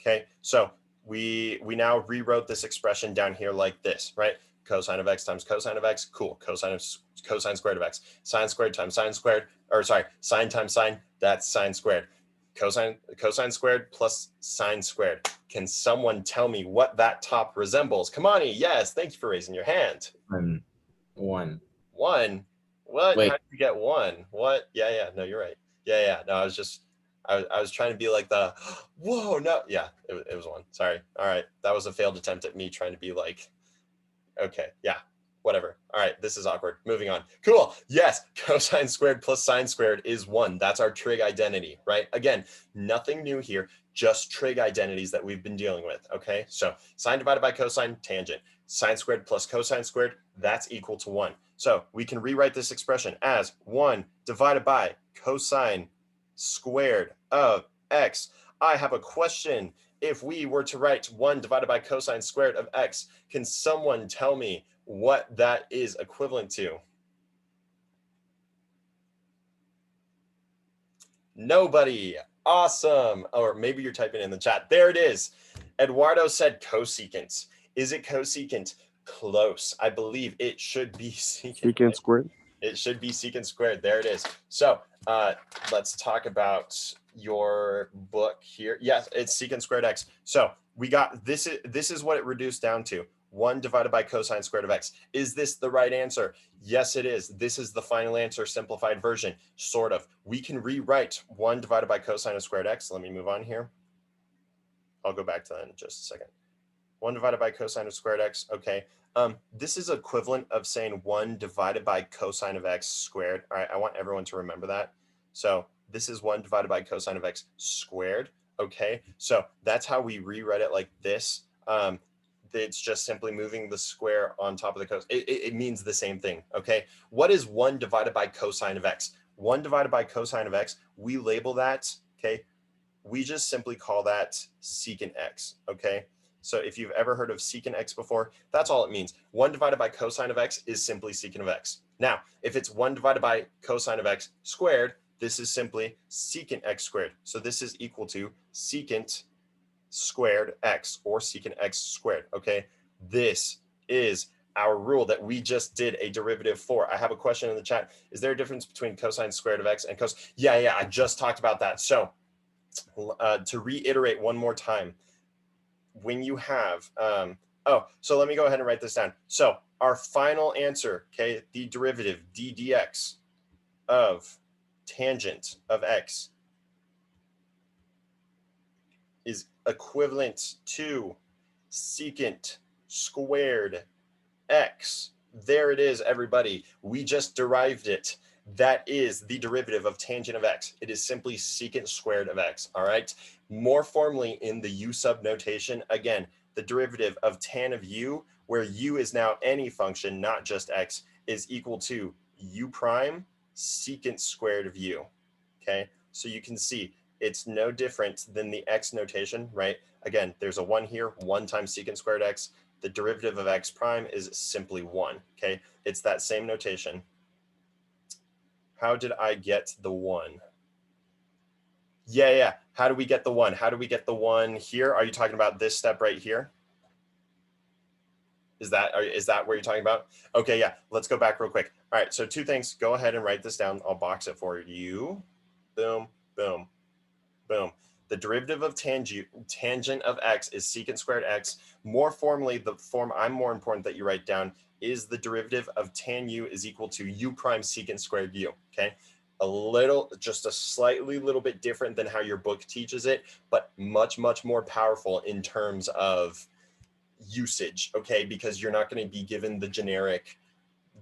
Okay, so we now rewrote this expression down here like this, right? Cosine of x times cosine of x, cool. Cosine squared of x. Sine squared times sine squared, or sorry, sine times sine, that's sine squared. Cosine squared plus sine squared. Can someone tell me what that top resembles? Kamani, yes, thank you for raising your hand.
1.
One? What?
Wait.
How did you get 1? What? Yeah, no, you're right. Yeah, no, I was trying to be like the, whoa, no, yeah, it was 1. Sorry. All right, that was a failed attempt at me trying to be like, okay, yeah, whatever. All right, this is awkward. Moving on. Cool. Yes, cosine squared plus sine squared is 1. That's our trig identity, right? Again, nothing new here, just trig identities that we've been dealing with, okay? So sine divided by cosine, tangent. Sine squared plus cosine squared, that's equal to 1. So we can rewrite this expression as 1 divided by cosine squared of x. I have a question. If we were to write 1 divided by cosine squared of x, can someone tell me what that is equivalent to? Nobody. Awesome. Or maybe you're typing in the chat. There it is. Eduardo said cosecant. Is it cosecant? Close. I believe it should be secant.
Secant squared.
It should be secant squared. There it is. So let's talk about your book here. Yes, it's secant squared x. So we got this is what it reduced down to. 1 divided by cosine squared of x. Is this the right answer? Yes, it is. This is the final answer, simplified version, sort of. We can rewrite 1 divided by cosine of squared x. Let me move on here. I'll go back to that in just a second. 1 divided by cosine of squared x. Okay. This is equivalent of saying 1 divided by cosine of x squared. All right, I want everyone to remember that. So this is 1 divided by cosine of x squared. Okay, so that's how we rewrite it like this. It's just simply moving the square on top of the cosine. It means the same thing. Okay, what is 1 divided by cosine of x? 1 divided by cosine of x, we label that, okay, we just simply call that secant x. Okay, so if you've ever heard of secant x before, that's all it means. 1 divided by cosine of x is simply secant of x. Now, if it's 1 divided by cosine of x squared, this is simply secant x squared. So this is equal to secant squared x, or secant x squared. Okay, this is our rule that we just did a derivative for. I have a question in the chat. Is there a difference between cosine squared of x and cos? Yeah, I just talked about that. So to reiterate one more time, when you have, so let me go ahead and write this down. So our final answer, okay, the derivative d dx of tangent of x is equivalent to secant squared x. There it is, everybody. We just derived it. That is the derivative of tangent of x. It is simply secant squared of x, all right? More formally in the u sub notation, again, the derivative of tan of u, where u is now any function, not just x, is equal to u prime secant squared of u, okay? So you can see it's no different than the x notation, right? Again, there's a 1 here, 1 times secant squared x. The derivative of x prime is simply 1, okay? It's that same notation. How did I get the 1? Yeah. How do we get the 1? How do we get the 1 here? Are you talking about this step right here? Is that what you're talking about? Okay, yeah, let's go back real quick. All right, so two things. Go ahead and write this down. I'll box it for you. Boom, boom, boom. The derivative of tangent of x is secant squared x. More formally, the form I'm more important that you write down is the derivative of tan u is equal to u prime secant squared u, okay? Just a slightly little bit different than how your book teaches it, but much, much more powerful in terms of usage, okay? Because you're not going to be given the generic,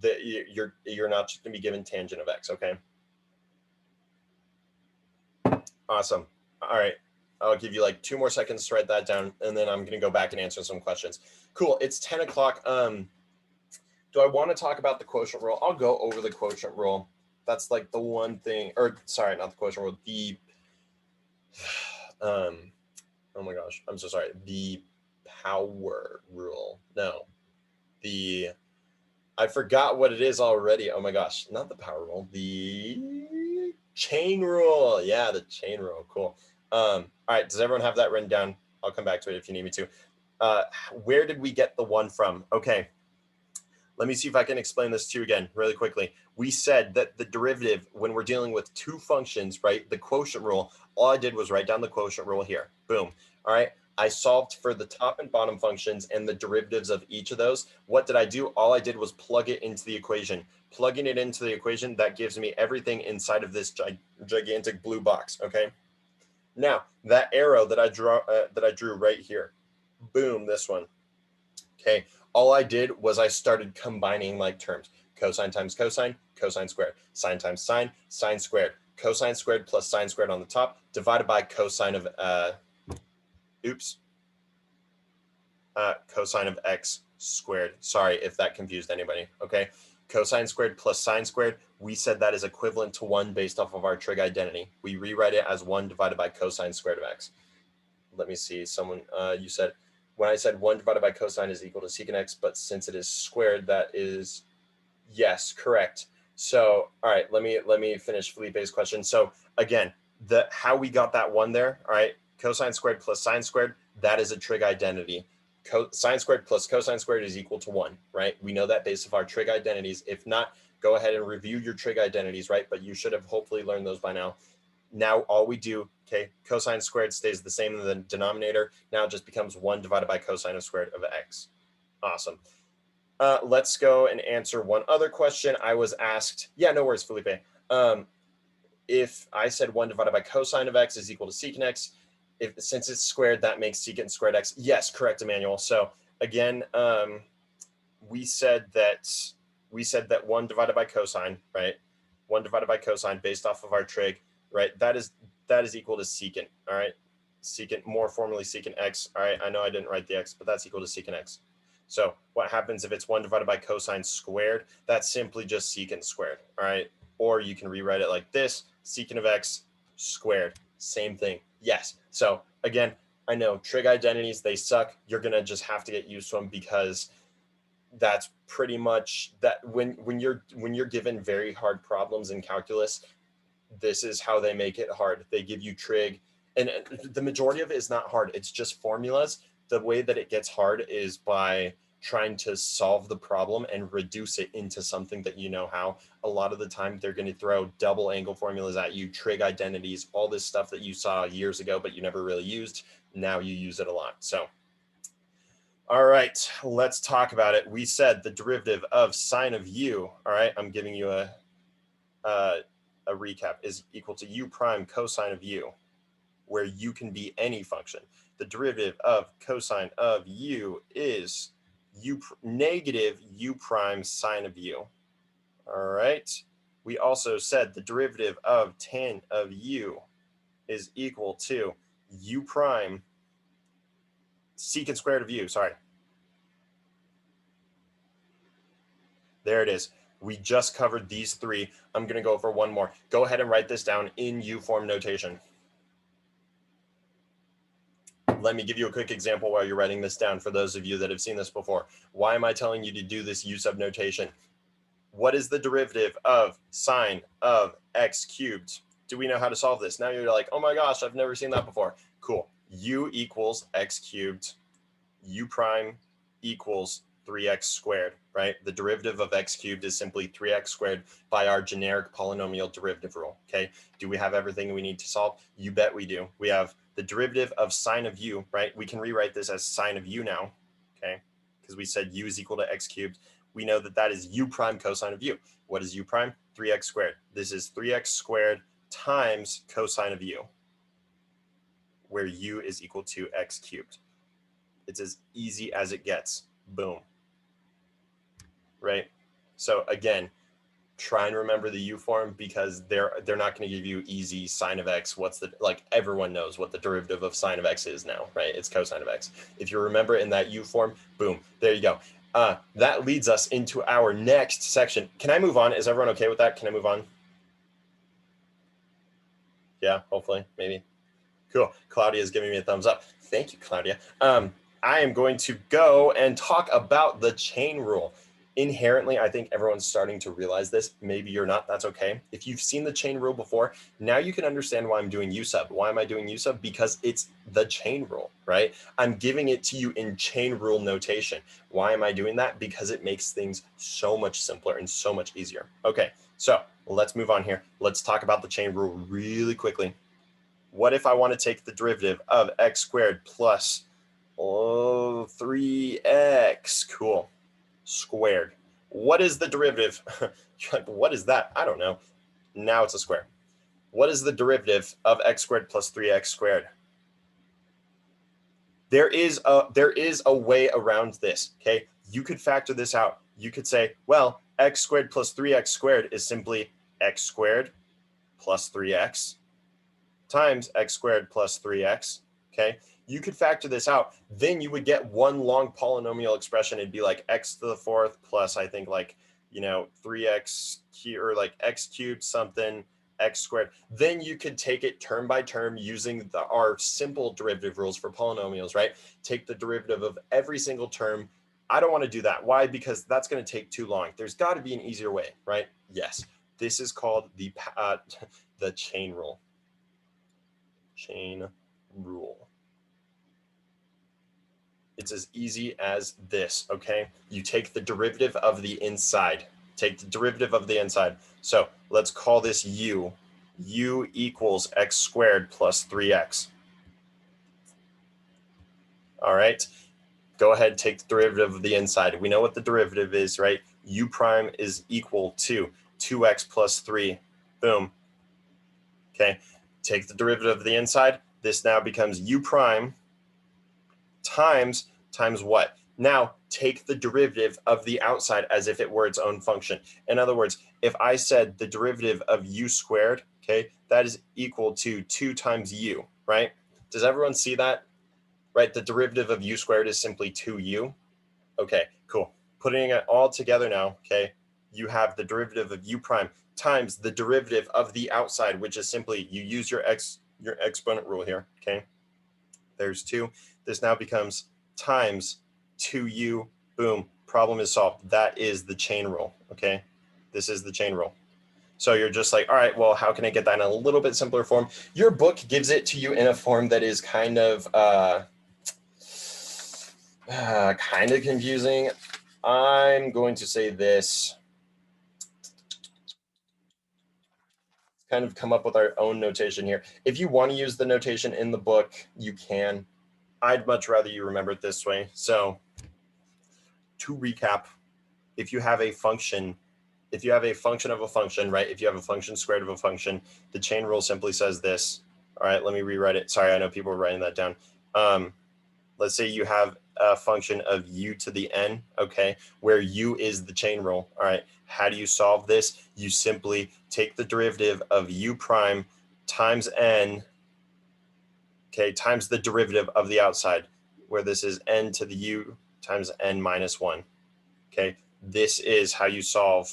you're not just going to be given tangent of x, okay? Awesome. All right. I'll give you like 2 more seconds to write that down, and then I'm going to go back and answer some questions. Cool. It's 10 o'clock. Do I want to talk about the quotient rule? I'll go over the quotient rule. That's like the one thing, or sorry, not the quotient rule. Oh my gosh, I'm so sorry. The power rule. No, I forgot what it is already. Oh my gosh, not the power rule. The chain rule. Yeah, the chain rule. Cool. All right. Does everyone have that written down? I'll come back to it if you need me to. Where did we get the 1 from? Okay. Let me see if I can explain this to you again really quickly. We said that the derivative, when we're dealing with 2 functions, right, the quotient rule, all I did was write down the quotient rule here. Boom. All right. I solved for the top and bottom functions and the derivatives of each of those. What did I do? All I did was plug it into the equation. Plugging it into the equation, that gives me everything inside of this gigantic blue box, okay? Now, that arrow that I drew right here, boom, this one, okay? All I did was I started combining like terms. Cosine times cosine, cosine squared. Sine times sine, sine squared. Cosine squared plus sine squared on the top, divided by cosine of, cosine of x squared. Sorry if that confused anybody, okay? Cosine squared plus sine squared, we said that is equivalent to 1 based off of our trig identity. We rewrite it as 1 divided by cosine squared of x. Let me see, someone, you said, when I said 1 divided by cosine is equal to secant x, but since it is squared, that is, yes, correct. So, all right, let me finish Felipe's question. So again, how we got that 1 there, all right, cosine squared plus sine squared, that is a trig identity. Sine squared plus cosine squared is equal to 1, right? We know that based off our trig identities. If not, go ahead and review your trig identities, right? But you should have hopefully learned those by now. Now all we do, okay, cosine squared stays the same in the denominator. Now it just becomes 1 divided by cosine of squared of x. Awesome. Let's go and answer one other question. I was asked, yeah, no worries, Felipe. If I said 1 divided by cosine of x is equal to secant x, since it's squared, that makes secant squared x. Yes, correct, Emmanuel. So again, we said that 1 divided by cosine, right? 1 divided by cosine based off of our trig, right? That is equal to secant, all right? Secant, more formally secant x, all right? I know I didn't write the x, but that's equal to secant x. So what happens if it's 1 divided by cosine squared? That's simply just secant squared, all right? Or you can rewrite it like this, secant of x squared, same thing. Yes. So again, I know trig identities, they suck. You're going to just have to get used to them because that's pretty much that when you're given very hard problems in calculus, this is how they make it hard. They give you trig, and the majority of it is not hard. It's just formulas. The way that it gets hard is by trying to solve the problem and reduce it into something that you know how. A lot of the time they're going to throw double angle formulas at you, trig identities, all this stuff that you saw years ago but you never really used. Now you use it a lot. So all right, let's talk about it. We said the derivative of sine of u, all right, I'm giving you a recap, is equal to u prime cosine of u, where u can be any function. The derivative of cosine of u is negative u prime sine of u. All right. We also said the derivative of tan of u is equal to u prime secant squared of u. Sorry. There it is. We just covered these 3. I'm going to go over one more. Go ahead and write this down in U form notation. Let me give you a quick example while you're writing this down for those of you that have seen this before. Why am I telling you to do this U sub notation? What is the derivative of sine of x cubed? Do we know how to solve this? Now you're like, oh my gosh, I've never seen that before. Cool. U equals x cubed. U prime equals 3x squared, right? The derivative of x cubed is simply 3x squared by our generic polynomial derivative rule, okay? Do we have everything we need to solve? You bet we do. We have the derivative of sine of u, right? We can rewrite this as sine of u now, okay? Because we said u is equal to x cubed. We know that that is u prime cosine of u. What is u prime? 3x squared. This is 3x squared times cosine of u, where u is equal to x cubed. It's as easy as it gets. Boom. Right? So again, try and remember the u form because they're not going to give you easy sine of x. What's the, like, everyone knows what the derivative of sine of x is now, right? It's cosine of x. If you remember in that u form, boom, there you go. That leads us into our next section. Can I move on? Is everyone okay with that? Can I move on? Yeah, hopefully, maybe. Cool. Claudia is giving me a thumbs up. Thank you, Claudia. I am going to go and talk about the chain rule. Inherently, I think everyone's starting to realize this. Maybe you're not, that's okay. If you've seen the chain rule before, now you can understand why I'm doing U sub. Why am I doing U sub? Because it's the chain rule, right? I'm giving it to you in chain rule notation. Why am I doing that? Because it makes things so much simpler and so much easier. Okay, so let's move on here. Let's talk about the chain rule really quickly. What if I want to take the derivative of x squared plus 3x, cool, squared? What is the derivative? You're like, what is that? I don't know. Now it's a square. What is the derivative of x squared plus 3x squared? There is a way around this, okay? You could factor this out. You could say, well, x squared plus 3x squared is simply x squared plus 3x times x squared plus 3x, okay? You could factor this out. Then you would get one long polynomial expression. It'd be like x to the fourth plus, I think, like, 3x or like x cubed something, x squared. Then you could take it term by term using our simple derivative rules for polynomials, right? Take the derivative of every single term. I don't want to do that. Why? Because that's going to take too long. There's got to be an easier way, right? Yes. This is called the chain rule. Chain rule. It's as easy as this, okay? You take the derivative of the inside. Take the derivative of the inside. So let's call this u. U equals x squared plus 3x. All right. Go ahead, take the derivative of the inside. We know what the derivative is, right? U prime is equal to 2x plus 3. Boom. Okay. Take the derivative of the inside. This now becomes u prime times what? Now take the derivative of the outside as if it were its own function. In other words, if I said the derivative of u squared, okay, that is equal to 2 times u, right? Does everyone see that? Right, the derivative of u squared is simply 2u. Okay, cool. Putting it all together now, okay, you have the derivative of u prime times the derivative of the outside, which is simply, you use your exponent rule here, okay? There's 2. This now becomes times 2u, boom, problem is solved. That is the chain rule, okay? This is the chain rule. So you're just like, all right, well, how can I get that in a little bit simpler form? Your book gives it to you in a form that is kind of confusing. I'm going to say this. Kind of come up with our own notation here. If you want to use the notation in the book, you can. I'd much rather you remember it this way. So to recap, if you have a function of a function, right? If you have a function squared of a function, the chain rule simply says this. All right, let me rewrite it. Sorry, I know people are writing that down. Let's say you have a function of u to the n, okay, where u is the chain rule. All right, how do you solve this? You simply take the derivative of u prime times n, okay, times the derivative of the outside, where this is n to the u times n minus 1. Okay, this is how you solve,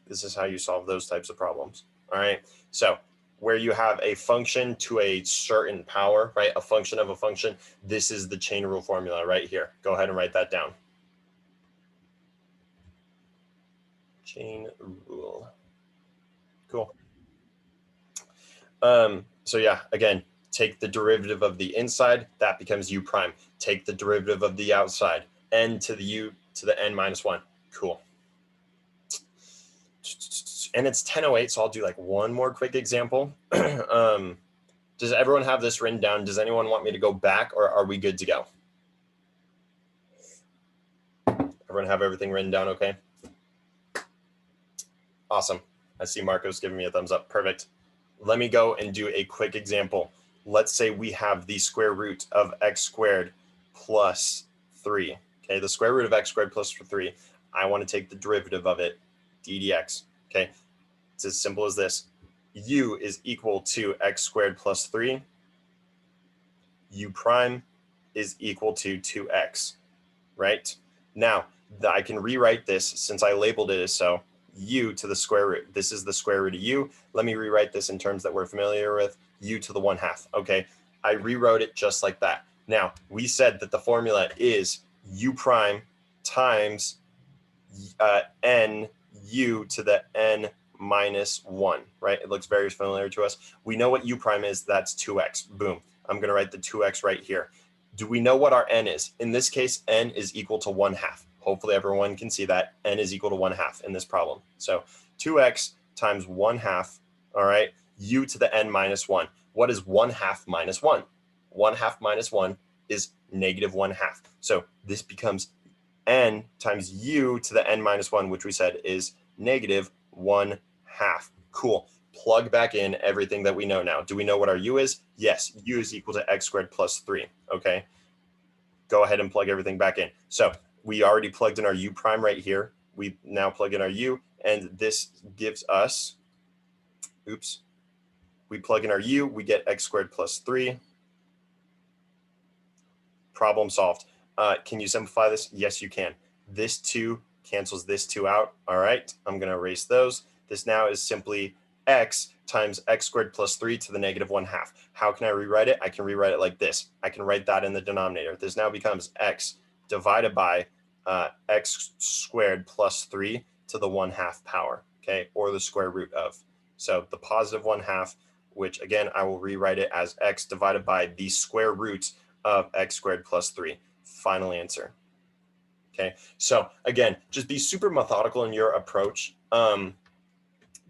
this is how you solve those types of problems. All right, so where you have a function to a certain power, right, a function of a function, this is the chain rule formula right here. Go ahead and write that down. Chain rule. Cool. So yeah, again, Take the derivative of the inside, that becomes u prime. Take the derivative of the outside, n to the u to the n minus 1. Cool. And it's 10:08, so I'll do like one more quick example. Does everyone have this written down? Does anyone want me to go back, or are we good to go? Everyone have everything written down okay? Awesome. I see Marcos giving me a thumbs up. Perfect. Let me go and do a quick example. Let's say we have the square root of x squared plus 3. Okay, the square root of x squared plus 3. I want to take the derivative of it, d dx. Okay, it's as simple as this. U is equal to x squared plus 3. U prime is equal to 2x, right? Now, I can rewrite this since I labeled it as so. U to the square root. This is the square root of u. Let me rewrite this in terms that we're familiar with. U to the 1/2. Okay, I rewrote it just like that. Now, we said that the formula is u prime times n u to the n minus 1, right? It looks very familiar to us. We know what u prime is. That's 2x. Boom. I'm going to write the 2x right here. Do we know what our n is? In this case, n is equal to 1/2. Hopefully everyone can see that n is equal to 1/2 in this problem. So 2x times 1/2, all right, u to the n minus 1. What is 1/2 minus 1? 1/2 minus 1 is negative 1/2. So this becomes n times u to the n minus 1, which we said is negative 1/2. Cool. Plug back in everything that we know now. Do we know what our u is? Yes, u is equal to x squared plus 3, okay? Go ahead and plug everything back in. So we already plugged in our u prime right here. We now plug in our u, and this gives us, oops, we plug in our u, we get x squared plus 3. Problem solved. Can you simplify this? Yes, you can. This 2 cancels this 2 out. All right, I'm going to erase those. This now is simply x times x squared plus 3 to the negative 1/2. How can I rewrite it? I can rewrite it like this. I can write that in the denominator. This now becomes x divided by x squared plus 3 to the 1/2 power, okay, or the square root of. So the positive 1/2, which again, I will rewrite it as x divided by the square root of x squared plus 3. Final answer. Okay, so again, just be super methodical in your approach.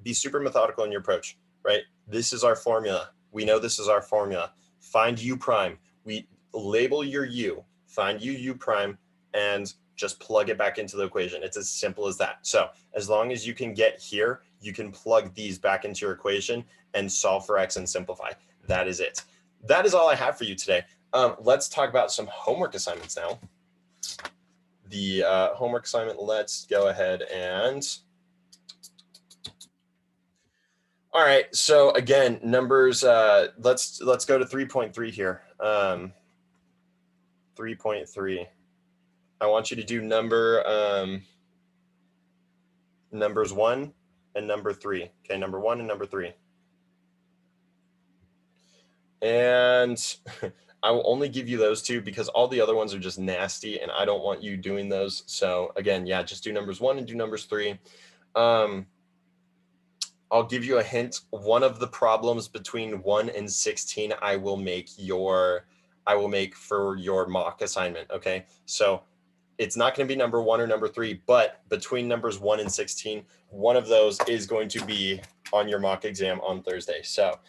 Be super methodical in your approach, right? This is our formula. We know this is our formula. Find u prime. We label your u, find u prime, and just plug it back into the equation. It's as simple as that. So as long as you can get here, you can plug these back into your equation and solve for x and simplify. That is it. That is all I have for you today. Let's talk about some homework assignments now. The homework assignment, let's go ahead and... All right, so again, numbers, let's go to 3.3 here. 3.3. I want you to do numbers 1 and number 3. Okay, number 1 and number 3. And I will only give you those two because all the other ones are just nasty and I don't want you doing those. So again, yeah, just do numbers 1 and do numbers 3. I'll give you a hint. One of the problems between 1 and 16, I will make for your mock assignment. Okay, so it's not going to be number 1 or number 3, but between numbers 1 and 16, one of those is going to be on your mock exam on Thursday. So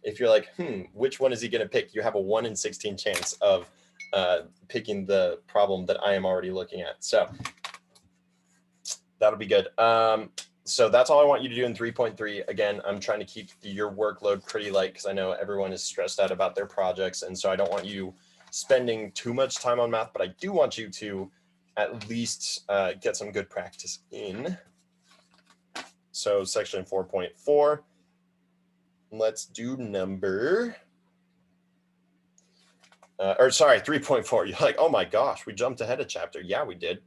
if you're like, which one is he going to pick? You have a 1 in 16 chance of picking the problem that I am already looking at. So that'll be good. So that's all I want you to do in 3.3. Again, I'm trying to keep your workload pretty light because I know everyone is stressed out about their projects. And so I don't want you spending too much time on math, but I do want you to at least get some good practice in. So section 4.4, let's do number, 3.4. You're like, oh my gosh, we jumped ahead a chapter. Yeah, we did.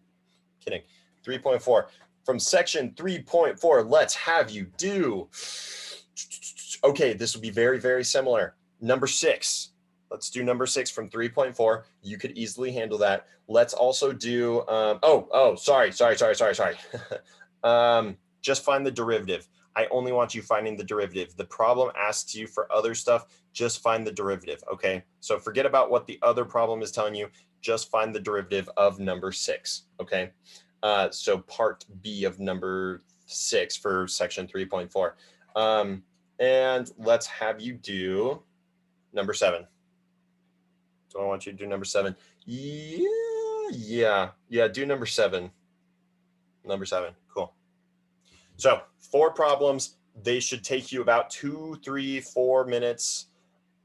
Kidding. 3.4. From section 3.4, let's have you do, okay, this will be very, very similar. Number 6. Let's do number 6 from 3.4. You could easily handle that. Let's also do, sorry. Just find the derivative. I only want you finding the derivative. The problem asks you for other stuff, just find the derivative, okay? So forget about what the other problem is telling you, just find the derivative of number 6, okay? So part B of number 6 for section 3.4. And let's have you do number 7. So I want you to do number 7. Yeah, do number 7. Number 7, cool. So 4 problems. They should take you about 2, 3, 4 minutes.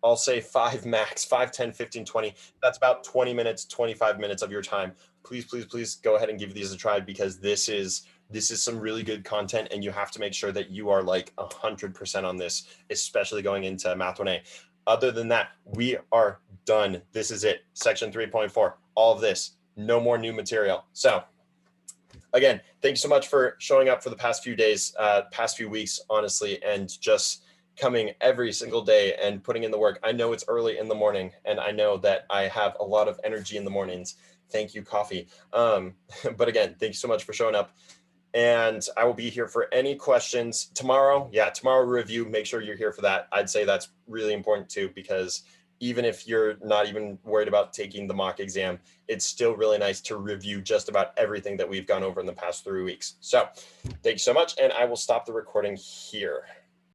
I'll say 5 max, 5, 10, 15, 20. That's about 20 minutes, 25 minutes of your time. Please, please, please go ahead and give these a try, because this is some really good content, and you have to make sure that you are like 100% on this, especially going into Math 1A. Other than that, we are done. This is it. Section 3.4, all of this, no more new material. So again, thanks so much for showing up for the past few days, past few weeks, honestly, and just coming every single day and putting in the work. I know it's early in the morning, and I know that I have a lot of energy in the mornings. Thank you, coffee. But again, thank you so much for showing up. And I will be here for any questions tomorrow. Yeah, tomorrow review, make sure you're here for that. I'd say that's really important too, because even if you're not even worried about taking the mock exam, it's still really nice to review just about everything that we've gone over in the past 3 weeks. So thank you so much, and I will stop the recording here.